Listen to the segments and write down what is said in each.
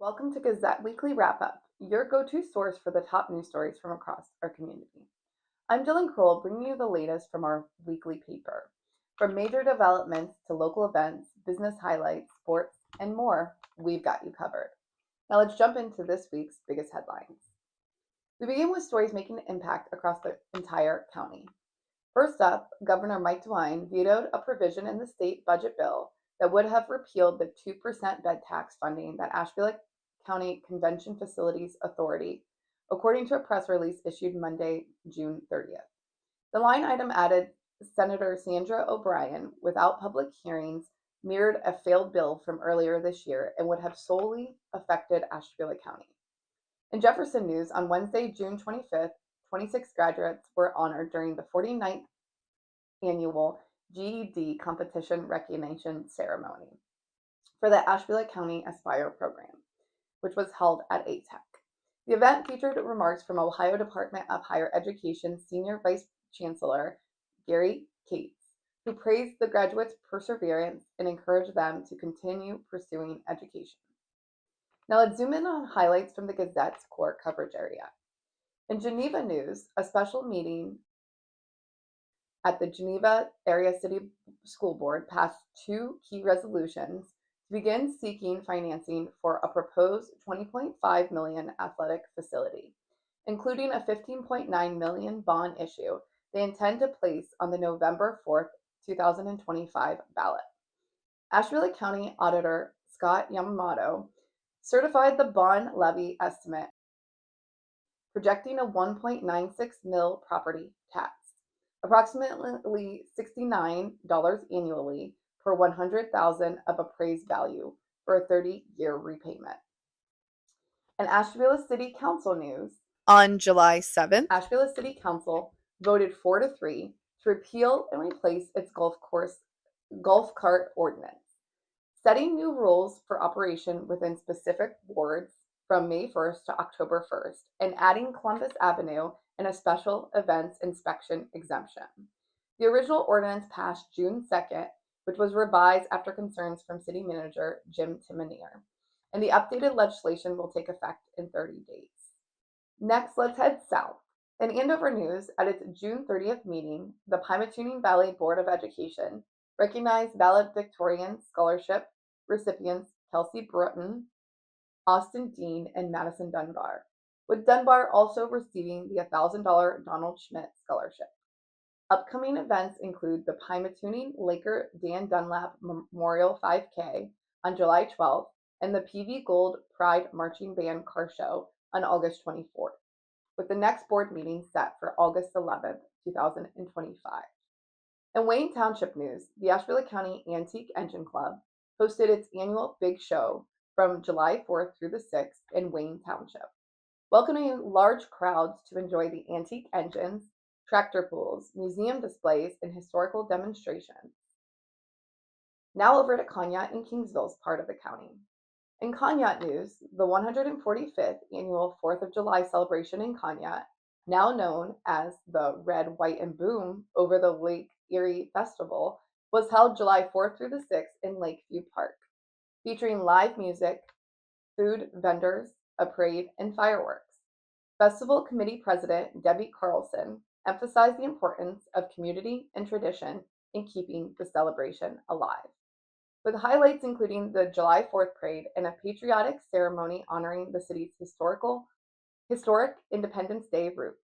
Welcome to Gazette Weekly Wrap Up, your go-to source for the top news stories from across our community. I'm Dylan Kroll, bringing you the latest from our weekly paper. From major developments to local events, business highlights, sports, and more, we've got you covered. Now let's jump into this week's biggest headlines. We begin with stories making an impact across the entire county. First up, Governor Mike DeWine vetoed a provision in the state budget bill that would have repealed the 2% bed tax funding that Ashtabula County Convention Facilities Authority, according to a press release issued Monday, June 30th. The line item added Senator Sandra O'Brien, without public hearings, mirrored a failed bill from earlier this year and would have solely affected Ashtabula County. In Jefferson news, on Wednesday, June 25th, 26 graduates were honored during the 49th annual GED competition recognition ceremony for the Ashtabula County Aspire program, which was held at ATEC. The event featured remarks from Ohio Department of Higher Education Senior Vice Chancellor Gary Cates, who praised the graduates' perseverance and encouraged them to continue pursuing education. Now let's zoom in on highlights from the Gazette's core coverage area. In Geneva news, a special meeting at the Geneva Area City School Board passed two key resolutions to begin seeking financing for a proposed $20.5 million athletic facility, including a $15.9 million bond issue they intend to place on the November 4th, 2025 ballot. Ashtabula County Auditor Scott Yamamoto certified the bond levy estimate, projecting a $1.96 mil property tax, approximately $69 annually per $100,000 of appraised value for a 30-year repayment. And Ashtabula City Council news, on July 7th, Ashtabula City Council voted 4-3 to repeal and replace its golf cart ordinance, setting new rules for operation within specific wards from May 1st to October 1st, and adding Columbus Avenue and a special events inspection exemption. The original ordinance passed June 2nd, which was revised after concerns from City Manager Jim Timonier, and the updated legislation will take effect in 30 days. Next, let's head south. In Andover news, at its June 30th meeting, the Pymatuning Valley Board of Education recognized valedictorian scholarship recipients Kelsey Broughton, Austin Dean, and Madison Dunbar, with Dunbar also receiving the $1,000 Donald Schmidt Scholarship. Upcoming events include the Pymatuning Laker Dan Dunlap Memorial 5K on July 12th and the PV Gold Pride Marching Band Car Show on August 24th, with the next board meeting set for August 11th, 2025. In Wayne Township news, the Ashtabula County Antique Engine Club hosted its annual Big Show from July 4th through the 6th in Wayne Township, welcoming large crowds to enjoy the antique engines, tractor pools, museum displays, and historical demonstrations. Now over to Conneaut and Kingsville's part of the county. In Conneaut news, the 145th annual 4th of July celebration in Conneaut, now known as the Red, White, and Boom over the Lake Erie Festival, was held July 4th through the 6th in Lakeview Park, featuring live music, food vendors, a parade, and fireworks. Festival Committee President Debbie Carlson emphasized the importance of community and tradition in keeping the celebration alive, with highlights including the July 4th parade and a patriotic ceremony honoring the city's historic Independence Day roots.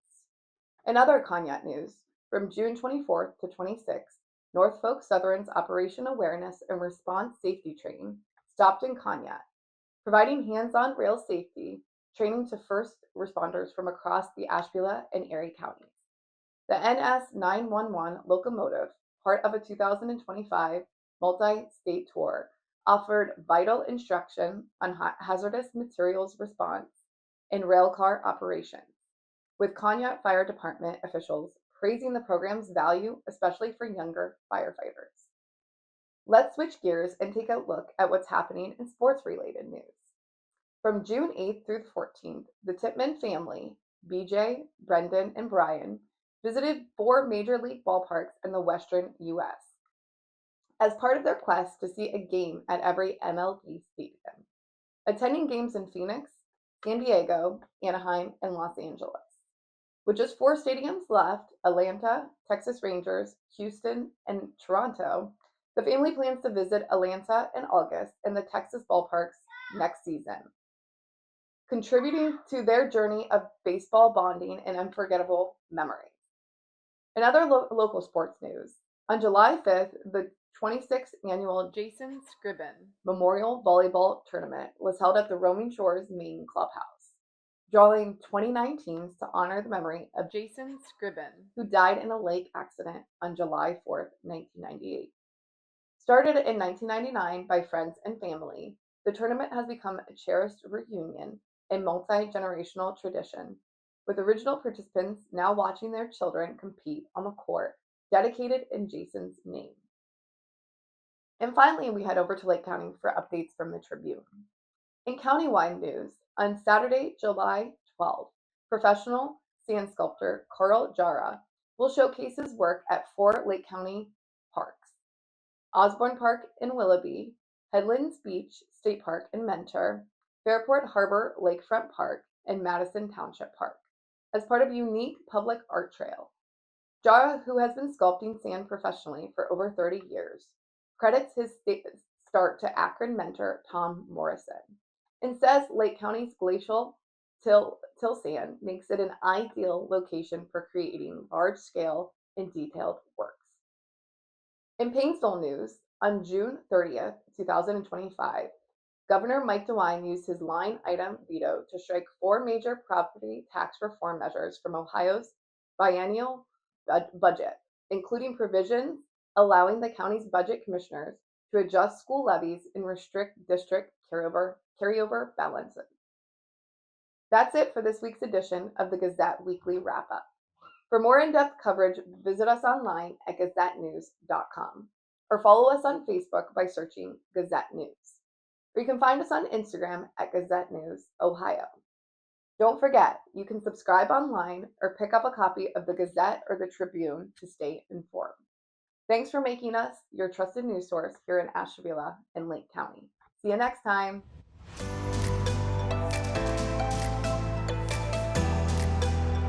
In other Conneaut news, from June 24th to 26th, Norfolk Southern's Operation Awareness and Response Safety Train stopped in Conneaut, providing hands-on rail safety training to first responders from across the Ashtabula and Erie counties. The NS 911 locomotive, part of a 2025 multi-state tour, offered vital instruction on hazardous materials response and railcar operations, with Conneaut Fire Department officials praising the program's value, especially for younger firefighters. Let's switch gears and take a look at what's happening in sports-related news. From June 8th through the 14th, the Tippmann family, BJ, Brendan, and Brian, visited 4 major league ballparks in the western U.S. as part of their quest to see a game at every MLB stadium. attending games in Phoenix, San Diego, Anaheim, and Los Angeles. With just 4 stadiums left, Atlanta, Texas Rangers, Houston, and Toronto, the family plans to visit Atlanta in August and the Texas ballparks next season, contributing to their journey of baseball bonding and unforgettable memories. In other local sports news, on July 5th, the 26th annual Jason Scriven Memorial Volleyball Tournament was held at the Roaming Shores main clubhouse, drawing 29 teams to honor the memory of Jason Scriven, who died in a lake accident on July 4th, 1998. Started in 1999 by friends and family, the tournament has become a cherished reunion and multi-generational tradition, with original participants now watching their children compete on the court dedicated in Jason's name. And finally, we head over to Lake County for updates from the Tribune. In countywide news, on Saturday, July 12th, professional sand sculptor Carl Jara will showcase his work at 4 Lake County parks: Osborne Park in Willoughby, Headlands Beach State Park in Mentor, Fairport Harbor Lakefront Park, and Madison Township Park, as part of a unique public art trail. Jara, who has been sculpting sand professionally for over 30 years, credits his start to Akron mentor Tom Morrison, and says Lake County's glacial till sand makes it an ideal location for creating large-scale and detailed works. In Painesville news, on June 30th, 2025, Governor Mike DeWine used his line item veto to strike 4 major property tax reform measures from Ohio's biennial budget, including provisions allowing the county's budget commissioners to adjust school levies and restrict district carryover balances. That's it for this week's edition of the Gazette Weekly Wrap Up. For more in-depth coverage, visit us online at gazettenews.com or follow us on Facebook by searching Gazette News. Or you can find us on Instagram at Gazette News Ohio. Don't forget, you can subscribe online or pick up a copy of the Gazette or the Tribune to stay informed. Thanks for making us your trusted news source here in Ashtabula and Lake County. See you next time.